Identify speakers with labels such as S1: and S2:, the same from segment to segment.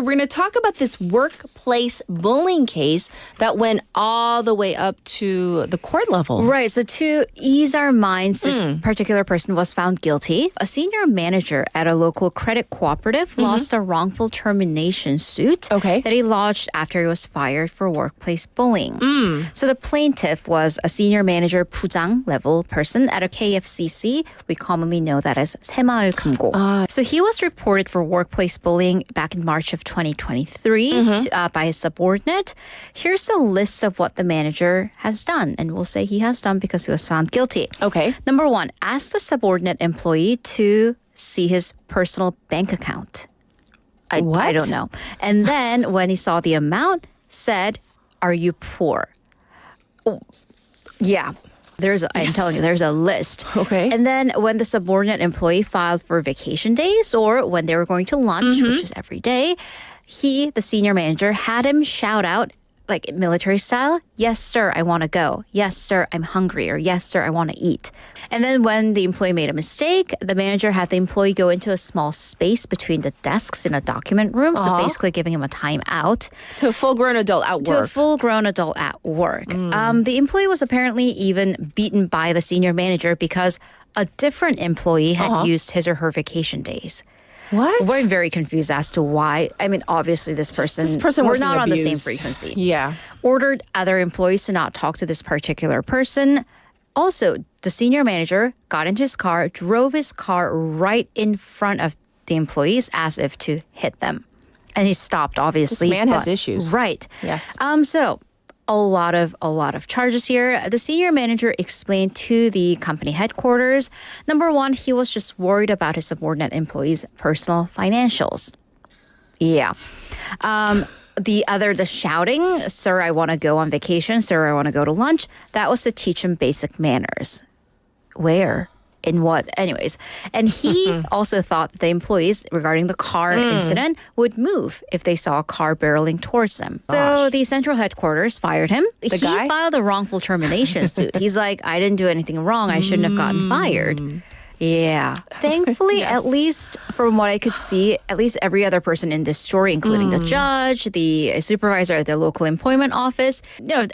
S1: We're going to talk about this workplace bullying case that went all the way up to the court level.
S2: Right. So to ease our minds, this particular person was found guilty. A senior manager at a local credit cooperative lost a wrongful termination suit that he lodged after he was fired for workplace bullying. So the plaintiff was a senior manager 부장 level person at a KFCC. We commonly know that as 새마을 금고. So he was reported for workplace bullying back in March of 2023 by his subordinate. Here's a list of what the manager has done, and we'll say he has done because he was found guilty.
S1: Okay.
S2: Number one, ask the subordinate employee to see his personal bank account. I don't know. And then when he saw the amount, said, "Are you poor?" Oh, yeah. I'm telling you, there's a list.
S1: Okay.
S2: And then when the subordinate employee filed for vacation days or when they were going to lunch, which is every day, the senior manager, had him shout out, like military style, "Yes, sir, I want to go. Yes, sir, I'm hungry." Or "Yes, sir, I want to eat." And then when the employee made a mistake, the manager had the employee go into a small space between the desks in a document room. So basically giving him a time out.
S1: To a full-grown adult at work.
S2: To a full-grown adult at work. The employee was apparently even beaten by the senior manager because a different employee had used his or her vacation days.
S1: What?
S2: We're very confused as to why. I mean, obviously, this person we're not on the same frequency.
S1: Yeah.
S2: Ordered other employees to not talk to this particular person. Also, the senior manager got into his car, drove his car right in front of the employees as if to hit them. And he stopped, obviously.
S1: This man has issues.
S2: Right.
S1: Yes.
S2: So a lot of charges here. The senior manager explained to the company headquarters, number one, he was just worried about his subordinate employees' personal financials. Yeah. The shouting, "Sir, I want to go on vacation. Sir, I want to go to lunch," that was to teach him basic manners. Where? In what? Anyways. And he also thought that the employees, regarding the car incident, would move if they saw a car barreling towards them. So the central headquarters fired him. He filed a wrongful termination suit. He's like, "I didn't do anything wrong. I shouldn't have gotten fired." Yeah. Thankfully, at least from what I could see, at least every other person in this story, including the judge, the supervisor at the local employment office,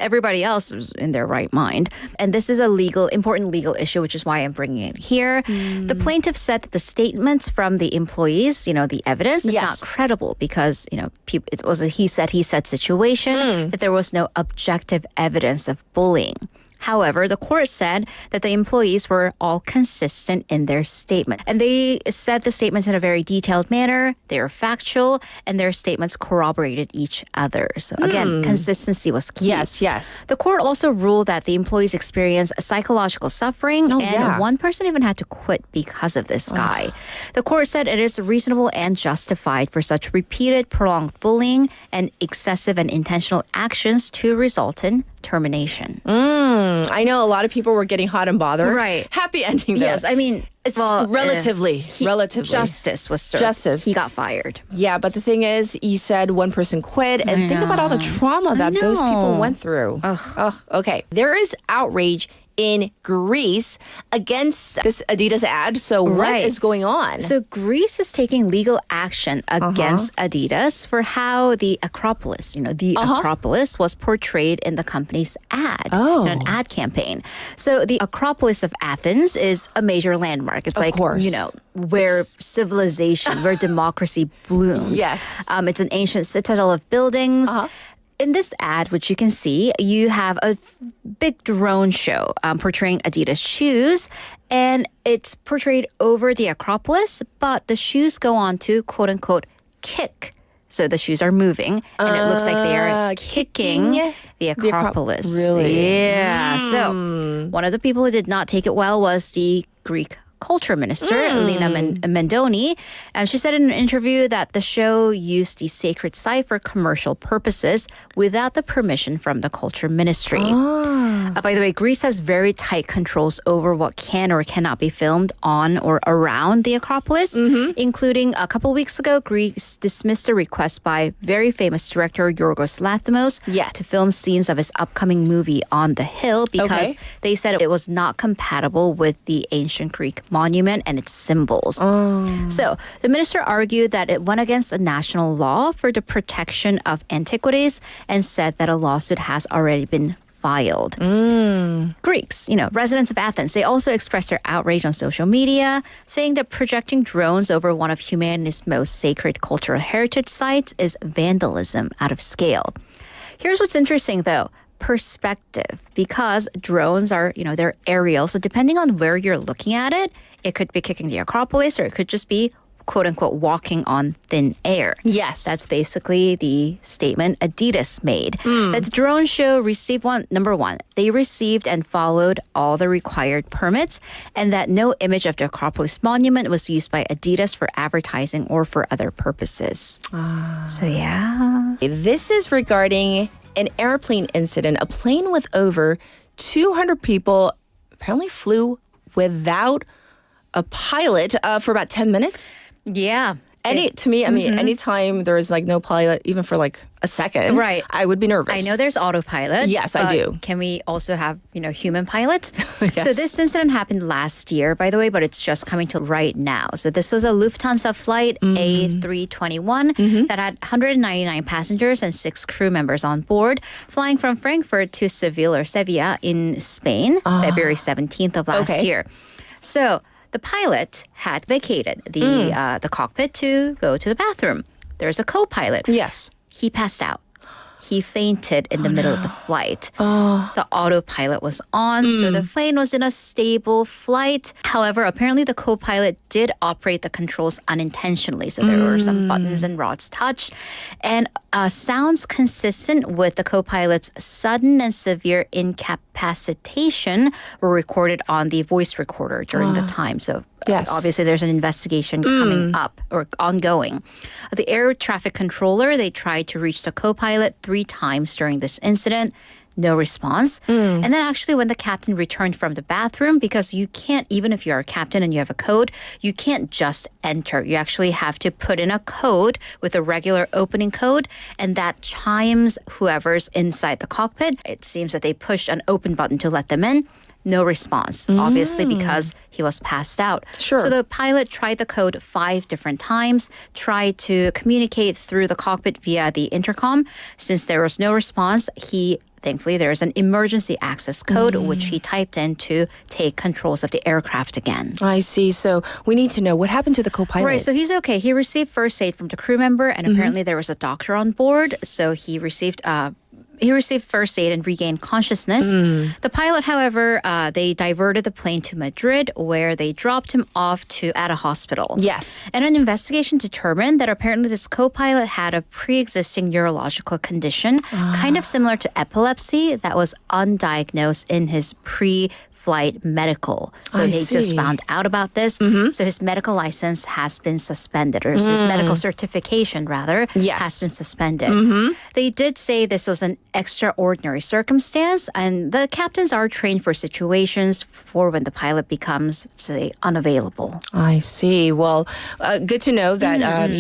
S2: everybody else was in their right mind. And this is a important legal issue, which is why I'm bringing it here. The plaintiff said that the statements from the employees, the evidence is not credible because, it was a he said situation, that there was no objective evidence of bullying. However, the court said that the employees were all consistent in their statement. And they said the statements in a very detailed manner. They were factual, and their statements corroborated each other. So again, consistency was key.
S1: Yes.
S2: The court also ruled that the employees experienced psychological suffering, and one person even had to quit because of this guy. The court said it is reasonable and justified for such repeated, prolonged bullying and excessive and intentional actions to result in termination.
S1: I know a lot of people were getting hot and bothered.
S2: Right.
S1: Happy ending, though.
S2: Yes, I mean,
S1: it's relatively.
S2: Justice was served.
S1: Justice.
S2: He got fired.
S1: Yeah, but the thing is, you said one person quit, and think about all the trauma that those people went through. Ugh. Okay. There is outrage in Greece against this Adidas ad. So what is going on?
S2: So Greece is taking legal action against Adidas for how the Acropolis, Acropolis was portrayed in the company's ad, in an ad campaign. So the Acropolis of Athens is a major landmark. It's where civilization, where democracy bloomed.
S1: Yes.
S2: It's an ancient citadel of buildings. In this ad, which you can see, you have a big drone show portraying Adidas shoes, and it's portrayed over the Acropolis, but the shoes go on to, quote unquote, kick. So the shoes are moving, and it looks like they are kicking the Acropolis.
S1: Really?
S2: Yeah. So one of the people who did not take it well was the Greek culture minister, Lina Mendoni. And she said in an interview that the show used the sacred site for commercial purposes without the permission from the culture ministry. By the way, Greece has very tight controls over what can or cannot be filmed on or around the Acropolis, including a couple weeks ago, Greece dismissed a request by very famous director Yorgos Lanthimos to film scenes of his upcoming movie On the Hill because they said it was not compatible with the ancient Greek monument and its symbols. So the minister argued that it went against a national law for the protection of antiquities and said that a lawsuit has already been filed. Greeks, residents of Athens, they also expressed their outrage on social media, saying that projecting drones over one of humanity's most sacred cultural heritage sites is vandalism out of scale. Here's what's interesting, though. Perspective, because drones are, they're aerial. So depending on where you're looking at it, it could be kicking the Acropolis or it could just be quote unquote walking on thin air.
S1: Yes.
S2: That's basically the statement Adidas made. That the drone show received number one, they received and followed all the required permits, and that no image of the Acropolis monument was used by Adidas for advertising or for other purposes. So yeah.
S1: This is regarding an airplane incident. A plane with over 200 people apparently flew without a pilot for about 10 minutes.
S2: Yeah.
S1: Anytime there's no pilot, even for a second,
S2: right,
S1: I would be nervous.
S2: I know there's autopilot.
S1: Yes, I do.
S2: Can we also have, human pilots?
S1: Yes.
S2: So this incident happened last year, by the way, but it's just coming to right now. So this was a Lufthansa flight A321 that had 199 passengers and 6 crew members on board, flying from Frankfurt to Sevilla in Spain, February 17th of last year. So the pilot had vacated the cockpit to go to the bathroom. There's a co-pilot.
S1: Yes.
S2: He passed out. He fainted in the middle of the flight. The autopilot was on, so the plane was in a stable flight. However, apparently the co-pilot did operate the controls unintentionally. So there were some buttons and rods touched. And sounds consistent with the co-pilot's sudden and severe incapacitation were recorded on the voice recorder during the time. So
S1: yes.
S2: Obviously there's an investigation coming up or ongoing. The air traffic controller, they tried to reach the co-pilot 3 times during this incident. No response. And then actually when the captain returned from the bathroom, because you can't, even if you're a captain and you have a code, you can't just enter. You actually have to put in a code with a regular opening code, and that chimes whoever's inside the cockpit. It seems that they pushed an open button to let them in. No response, obviously, because he was passed out.
S1: Sure.
S2: So the pilot tried the code 5 different times, tried to communicate through the cockpit via the intercom. Since there was no response, thankfully, there's an emergency access code, which he typed in to take controls of the aircraft again.
S1: I see. So we need to know what happened to the co-pilot.
S2: Right. So he's okay. He received first aid from the crew member, and apparently there was a doctor on board. So he received first aid and regained consciousness. The pilot, however, they diverted the plane to Madrid, where they dropped him off at a hospital.
S1: Yes.
S2: And an investigation determined that apparently this co-pilot had a pre-existing neurological condition, kind of similar to epilepsy, that was undiagnosed in his pre-flight medical. So they just found out about this. So his medical license has been suspended, or his medical certification, rather, has been suspended. They did say this was an extraordinary circumstance, and the captains are trained for situations for when the pilot becomes, say, unavailable.
S1: I see. Well, good to know that,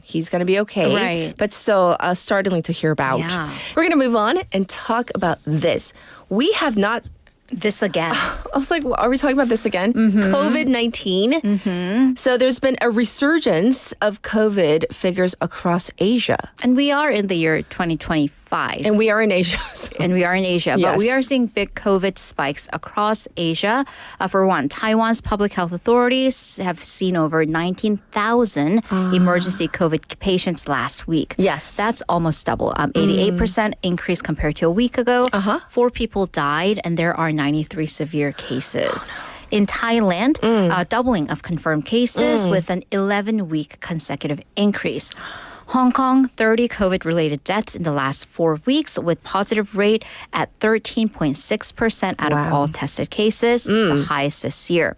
S1: he's going to be okay.
S2: Right.
S1: But still startling to hear about.
S2: Yeah.
S1: We're going to move on and talk about this. We have not...
S2: This again.
S1: I was like, are we talking about this again? COVID-19. So there's been a resurgence of COVID figures across Asia.
S2: And we are in the year 2025.
S1: And we are in Asia.
S2: But we are seeing big COVID spikes across Asia. For one, Taiwan's public health authorities have seen over 19,000 emergency COVID patients last week.
S1: Yes.
S2: That's almost double. 88% increase compared to a week ago. 4 people died, and there are 93 severe cases. In Thailand, a doubling of confirmed cases with an 11-week consecutive increase. Hong Kong, 30 COVID-related deaths in the last 4 weeks, with positive rate at 13.6% out of all tested cases, the highest this year.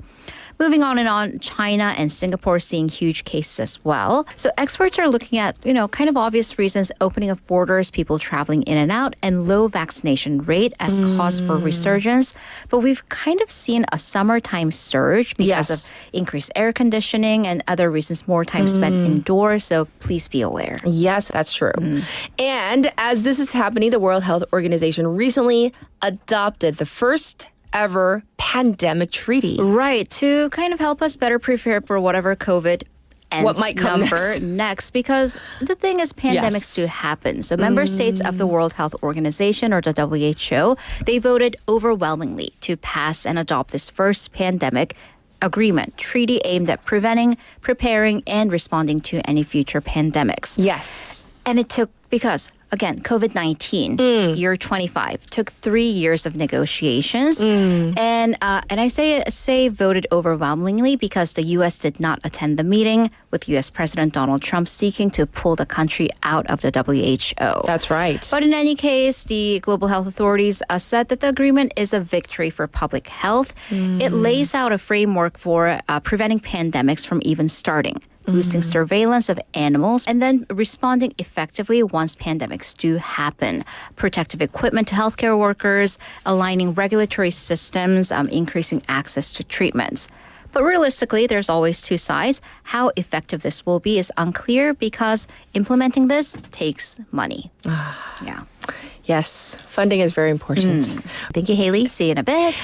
S2: Moving on and on, China and Singapore seeing huge cases as well. So experts are looking at, kind of obvious reasons, opening of borders, people traveling in and out, and low vaccination rate as cause for resurgence. But we've kind of seen a summertime surge because of increased air conditioning and other reasons, more time spent indoors. So please be aware.
S1: Yes, that's true. And as this is happening, the World Health Organization recently adopted the first ever pandemic treaty.
S2: Right, to kind of help us better prepare for whatever COVID
S1: what might come
S2: next, because the thing is pandemics do happen. So member states of the World Health Organization, or the WHO, they voted overwhelmingly to pass and adopt this first pandemic agreement treaty aimed at preventing, preparing, and responding to any future pandemics.
S1: Yes.
S2: And it took, because again, COVID-19, year 25, took 3 years of negotiations. And I say voted overwhelmingly because the U.S. did not attend the meeting, with U.S. President Donald Trump seeking to pull the country out of the WHO.
S1: That's right.
S2: But in any case, the global health authorities said that the agreement is a victory for public health. It lays out a framework for preventing pandemics from even starting, boosting surveillance of animals, and then responding effectively once pandemics do happen. Protective equipment to healthcare workers, aligning regulatory systems, increasing access to treatments. But realistically, there's always two sides. How effective this will be is unclear because implementing this takes money. Yeah.
S1: Yes, funding is very important. Thank you, Haley.
S2: See you in a bit.